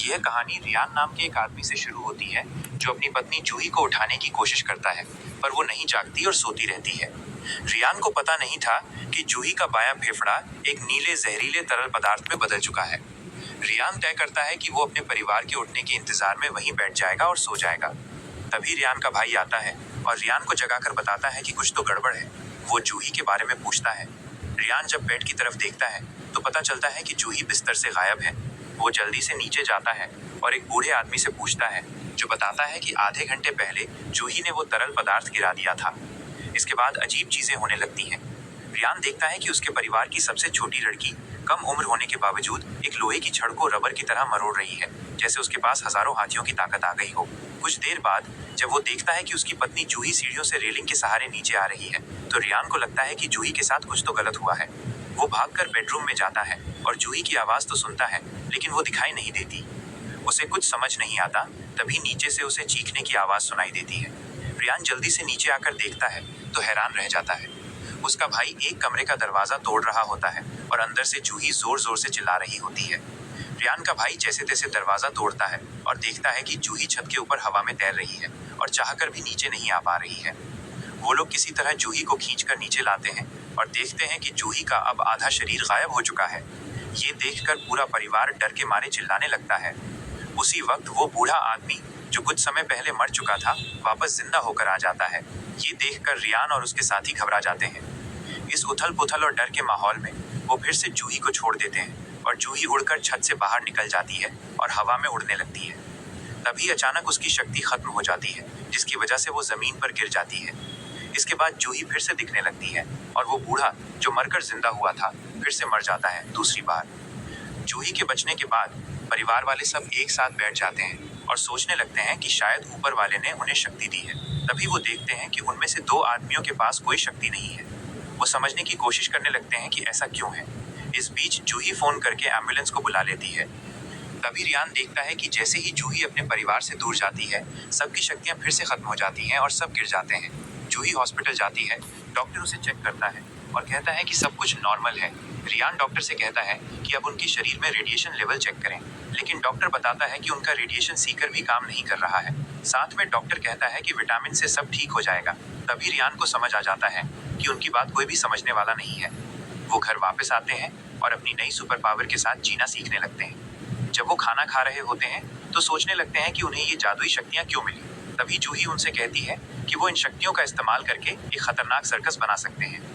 यह कहानी रियान नाम के एक आदमी से शुरू होती है जो अपनी पत्नी जूही को उठाने की कोशिश करता है, पर वो नहीं जागती और सोती रहती है। रियान को पता नहीं था कि जूही का बायां फेफड़ा एक नीले जहरीले तरल पदार्थ में बदल चुका है। रियान तय करता है कि वो अपने परिवार के उठने के इंतजार में वहीं बैठ जाएगा और सो जाएगा। तभी रियान का भाई आता है और रियान को जगाकर बताता है कि कुछ तो गड़बड़ है। वो जूही के बारे में पूछता है। रियान जब बेड की तरफ देखता है तो पता चलता है कि जूही बिस्तर से गायब है। वो जल्दी से नीचे जाता है और एक बूढ़े आदमी से पूछता है, जो बताता है कि आधे घंटे पहले जूही ने वो तरल पदार्थ गिरा दिया था। इसके बाद अजीब चीजें होने लगती हैं। रियान देखता है कि उसके परिवार की सबसे छोटी लड़की कम उम्र होने के बावजूद एक लोहे की छड़ को रबर की तरह मरोड़ रही है, जैसे उसके पास हजारों हाथियों की ताकत आ गई हो। कुछ देर बाद जब वो देखता है कि उसकी पत्नी जूही सीढ़ियों से रेलिंग के सहारे नीचे आ रही है, तो रियान को लगता है कि जूही के साथ कुछ तो गलत हुआ है। वो भागकर बेडरूम में जाता है और जूही की आवाज तो सुनता है, लेकिन वो दिखाई नहीं देती। उसे कुछ समझ नहीं आता। तभी नीचे से उसे चीखने की आवाज सुनाई देती है। रियान जल्दी से नीचे आकर देखता है तो हैरान रह जाता है। उसका भाई एक कमरे का दरवाजा तोड़ रहा होता है और अंदर से जूही जोर जोर से चिल्ला रही होती है। रियान का भाई जैसे तैसे दरवाजा तोड़ता है और देखता है कि जूही छत के ऊपर हवा में तैर रही है और चाहकर भी नीचे नहीं आ पा रही है। वो लोग किसी तरह जूही को खींचकर नीचे लाते हैं और देखते हैं कि जूही का अब आधा शरीर गायब हो चुका है। ये देखकर पूरा परिवार डर के मारे चिल्लाने लगता है। उसी वक्त वो बूढ़ा आदमी जो कुछ समय पहले मर चुका था वापस जिंदा होकर आ जाता है। ये देखकर रियान और उसके साथी घबरा जाते हैं। इस उथल पुथल और डर के माहौल में वो फिर से जूही को छोड़ देते हैं और जूही उड़कर छत से बाहर निकल जाती है और हवा में उड़ने लगती है। तभी अचानक उसकी शक्ति खत्म हो जाती है, जिसकी वजह से वो जमीन पर गिर जाती है। इसके बाद जूही फिर से दिखने लगती है और वो बूढ़ा जो मरकर जिंदा हुआ था फिर से मर जाता है दूसरी बार। जूही के बचने के बाद परिवार वाले सब एक साथ बैठ जाते हैं और सोचने लगते हैं कि शायद ऊपर वाले ने उन्हें शक्ति दी है। तभी वो देखते हैं कि उनमें से दो आदमियों के पास कोई शक्ति नहीं है। वो समझने की कोशिश करने लगते हैं कि ऐसा क्यों है। इस बीच जूही फोन करके एम्बुलेंस को बुला लेती है। तभी रियान देखता है कि जैसे ही जूही अपने परिवार से दूर जाती है, सबकी शक्तियां फिर से खत्म हो जाती हैं और सब गिर जाते हैं। जूही हॉस्पिटल जाती है। डॉक्टर उसे चेक करता है और कहता है कि सब कुछ नॉर्मल है। रियान डॉक्टर से कहता है कि अब उनके शरीर में रेडिएशन लेवल चेक करें, लेकिन डॉक्टर बताता है कि उनका रेडिएशन सीकर भी काम नहीं कर रहा है। साथ में डॉक्टर कहता है कि विटामिन से सब ठीक हो जाएगा। तभी रियान को समझ आ जाता है कि उनकी बात कोई भी समझने वाला नहीं है। वो घर वापस आते हैं और अपनी नई सुपर पावर के साथ जीना सीखने लगते हैं। जब वो खाना खा रहे होते हैं तो सोचने लगते हैं कि उन्हें ये जादुई शक्तियां क्यों मिली। तभी जूही उनसे कहती है कि वो इन शक्तियों का इस्तेमाल करके एक खतरनाक सर्कस बना सकते हैं।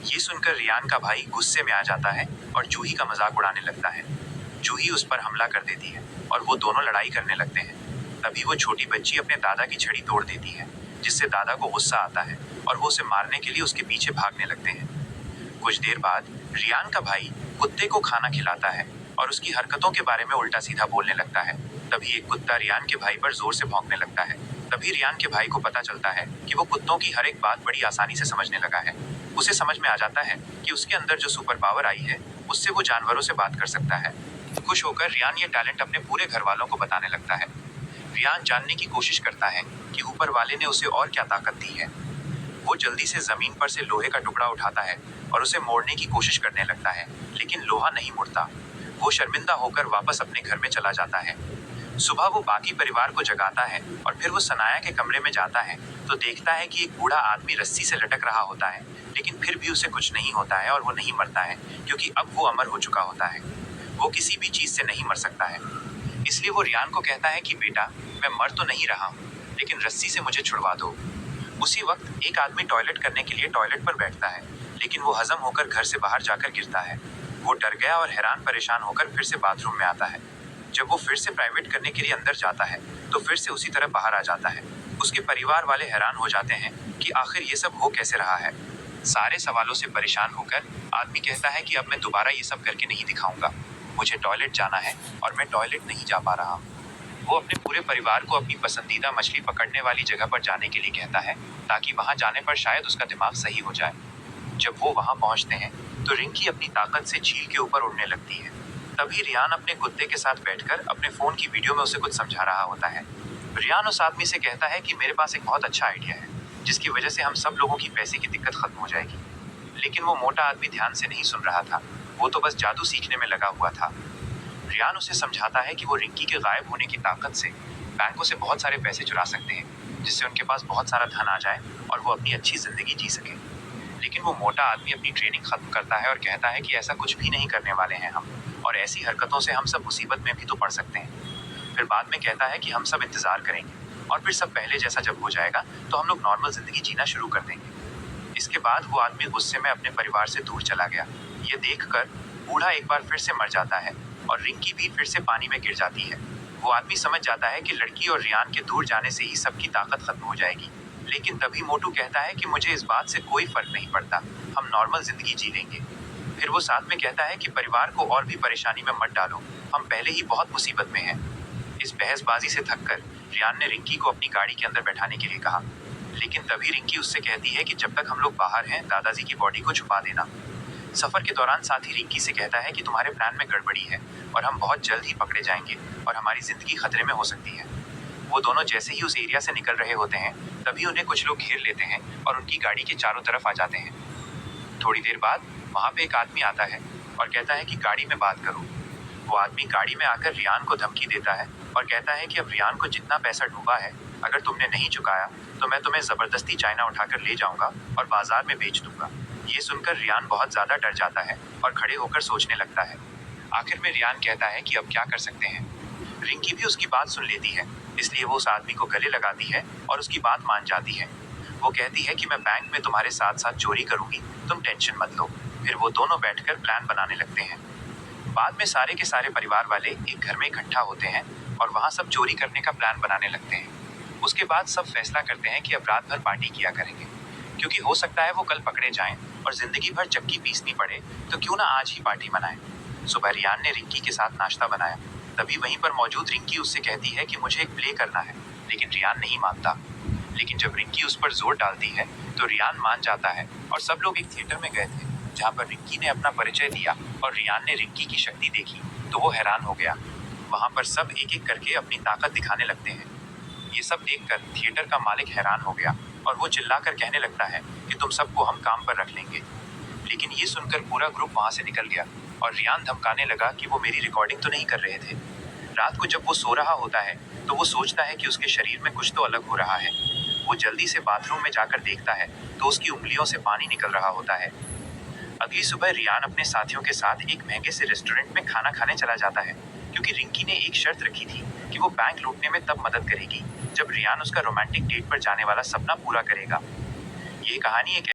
ये सुनकर रियान का भाई गुस्से में आ जाता है और जूही का मजाक उड़ाने लगता है। जूही उस पर हमला कर देती है और वो दोनों लड़ाई करने लगते हैं। तभी वो छोटी बच्ची अपने दादा की छड़ी तोड़ देती है, जिससे दादा को गुस्सा आता है और वो उसे मारने के लिए उसके पीछे भागने लगते हैं। कुछ देर बाद रियान का भाई कुत्ते को खाना खिलाता है और उसकी हरकतों के बारे में उल्टा सीधा बोलने लगता है। तभी एक कुत्ता रियान के भाई पर जोर से भौंकने लगता है। तभी रियान के भाई को पता चलता है कि वो कुत्तों की हर एक बात बड़ी आसानी से समझने लगा है। उसे समझ में आ जाता है कि उसके अंदर जो सुपर पावर आई है उससे वो जानवरों से बात कर सकता है। खुश होकर रियान ये टैलेंट अपने पूरे घर वालों को बताने लगता है। रियान जानने की कोशिश करता है कि ऊपर वाले ने उसे और क्या ताकत दी है। वो जल्दी से जमीन पर से लोहे का टुकड़ा उठाता है और उसे मोड़ने की कोशिश करने लगता है, लेकिन लोहा नहीं मुड़ता। वो शर्मिंदा होकर वापस अपने घर में चला जाता है। सुबह वो बाकी परिवार को जगाता है और फिर वो सनाया के कमरे में जाता है तो देखता है कि एक बूढ़ा आदमी रस्सी से लटक रहा होता है, लेकिन फिर भी उसे कुछ नहीं होता है और वो नहीं मरता है, क्योंकि अब वो अमर हो चुका होता है। वो किसी भी चीज से नहीं मर सकता है। इसलिए वो रियान को कहता है कि बेटा, मैं मर तो नहीं रहा हूँ, लेकिन रस्सी से मुझे छुड़वा दो। उसी वक्त एक आदमी टॉयलेट करने के लिए टॉयलेट पर बैठता है, लेकिन वो हजम होकर घर से बाहर जाकर गिरता है। वो डर गया और हैरान परेशान होकर फिर से बाथरूम में आता है। जब वो फिर से प्राइवेट करने के लिए अंदर जाता है तो फिर से उसी तरह बाहर आ जाता है। उसके परिवार वाले हैरान हो जाते हैं कि आखिर ये सब हो कैसे रहा है। सारे सवालों से परेशान होकर आदमी कहता है कि अब मैं दोबारा ये सब करके नहीं दिखाऊंगा। मुझे टॉयलेट जाना है और मैं टॉयलेट नहीं जा पा रहा। वो अपने पूरे परिवार को अपनी पसंदीदा मछली पकड़ने वाली जगह पर जाने के लिए कहता है, ताकि वहां जाने पर शायद उसका दिमाग सही हो जाए। जब वो वहां पहुंचते हैं तो रिंकी अपनी ताकत से झील के ऊपर उड़ने लगती है। तभी रियान अपने कुत्ते के साथ बैठकर अपने फोन की वीडियो में उसे कुछ समझा रहा होता है। रियान उस आदमी से कहता है कि मेरे पास एक बहुत अच्छा आइडिया है, जिसकी वजह से हम सब लोगों की पैसे की दिक्कत खत्म हो जाएगी। लेकिन वो मोटा आदमी ध्यान से नहीं सुन रहा था। वो तो बस जादू सीखने में लगा हुआ था। रियान उसे समझाता है कि वो रिंकी के गायब होने की ताकत से बैंकों से बहुत सारे पैसे चुरा सकते हैं, जिससे उनके पास बहुत सारा धन आ जाए और वो अपनी अच्छी जिंदगी जी सके। लेकिन वो मोटा आदमी अपनी ट्रेनिंग खत्म करता है और कहता है कि ऐसा कुछ भी नहीं करने वाले हैं हम, और ऐसी हरकतों से हम सब मुसीबत में भी तो पड़ सकते हैं। फिर बाद में कहता है कि हम सब इंतजार करेंगे और फिर सब पहले जैसा जब हो जाएगा तो हम लोग नॉर्मल जिंदगी जीना शुरू कर देंगे। इसके बाद वो आदमी गुस्से में अपने परिवार से दूर चला गया। ये देखकर बूढ़ा एक बार फिर से मर जाता है और रिंकी भी फिर से पानी में गिर जाती है। वो आदमी समझ जाता है कि लड़की और रियान के दूर जाने से ही सबकी ताकत खत्म हो जाएगी। लेकिन तभी मोटू कहता है कि मुझे इस बात से कोई फर्क नहीं पड़ता, हम नॉर्मल जिंदगी जी लेंगे। फिर वो साथ में कहता है कि परिवार को और भी परेशानी में मत डालो, हम पहले ही बहुत मुसीबत में हैं। इस बहसबाजी से थककर रियान ने रिंकी को अपनी गाड़ी के अंदर बैठाने के लिए कहा, लेकिन तभी रिंकी उससे कहती है कि जब तक हम लोग बाहर हैं दादाजी की बॉडी को छुपा देना। सफर के दौरान साथी रिंकी से कहता है कि तुम्हारे प्लान में गड़बड़ी है और हम बहुत जल्द ही पकड़े जाएंगे और हमारी जिंदगी खतरे में हो सकती है। वो दोनों जैसे ही उस एरिया से निकल रहे होते हैं तभी उन्हें कुछ लोग घेर लेते हैं और उनकी गाड़ी के चारों तरफ आ जाते हैं। थोड़ी देर बाद वहां पे एक आदमी आता है और कहता है कि गाड़ी में बात करो। वो आदमी गाड़ी में आकर रियान को धमकी देता है और कहता है कि अब रियान को जितना पैसा डूबा है, अगर तुमने नहीं चुकाया तो मैं तुम्हें जबरदस्ती चाइना उठाकर ले जाऊंगा और बाजार में बेच दूंगा। ये सुनकर रियान बहुत ज्यादा डर जाता है और खड़े होकर सोचने लगता है। आखिर में रियान कहता है कि अब क्या कर सकते हैं। रिंकी भी उसकी बात सुन लेती है, इसलिए वो उस आदमी को गले लगाती है और उसकी बात मान जाती है। वो कहती है कि मैं बैंक में तुम्हारे साथ साथ चोरी करूंगी, तुम टेंशन मत लो। फिर वो दोनों बैठकर प्लान बनाने लगते हैं। बाद में सारे के सारे परिवार वाले एक घर में इकट्ठा होते हैं और वहां सब चोरी करने का प्लान बनाने लगते हैं। उसके बाद सब फैसला करते हैं कि अब रात भर पार्टी किया करेंगे, क्योंकि हो सकता है वो कल पकड़े जाएं और जिंदगी भर चक्की पीसनी पड़े, तो क्यों ना आज ही पार्टी मनाएं। सुबह रियान ने रिंकी के साथ नाश्ता बनाया। तभी वहीं पर मौजूद रिंकी उससे कहती है कि मुझे एक प्ले करना है, लेकिन रियान नहीं मानता। लेकिन जब रिंकी उस पर जोर डालती है तो रियान मान जाता है और सब लोग एक थिएटर में गए थे जहाँ पर रिंकी ने अपना परिचय दिया और रियान ने रिंकी की शक्ति देखी तो वो हैरान हो गया। वहां पर सब एक एक करके अपनी ताकत दिखाने लगते हैं। ये सब देखकर थिएटर का मालिक हैरान हो गया और वो चिल्लाकर कहने लगता है कि तुम सबको हम काम पर रख लेंगे। लेकिन ये सुनकर पूरा ग्रुप वहां से निकल गया और रियान धमकाने लगा कि वो मेरी रिकॉर्डिंग तो नहीं कर रहे थे। रात को जब वो सो रहा होता है तो वो सोचता है कि उसके शरीर में कुछ तो अलग हो रहा है। वो जल्दी से बाथरूम में जाकर देखता है तो उसकी उंगलियों से पानी निकल रहा होता है। अगली सुबह रियान अपने साथियों के साथ एक महंगे से रेस्टोरेंट में खाना खाने चला जाता है, क्योंकि रिंकी ने एक शर्त रखी थी कि वो बैंक लूटने में तब मदद करेगी जब रियान उसका रोमांटिक डेट पर जाने वाला सपना पूरा करेगा। ये कहानी एक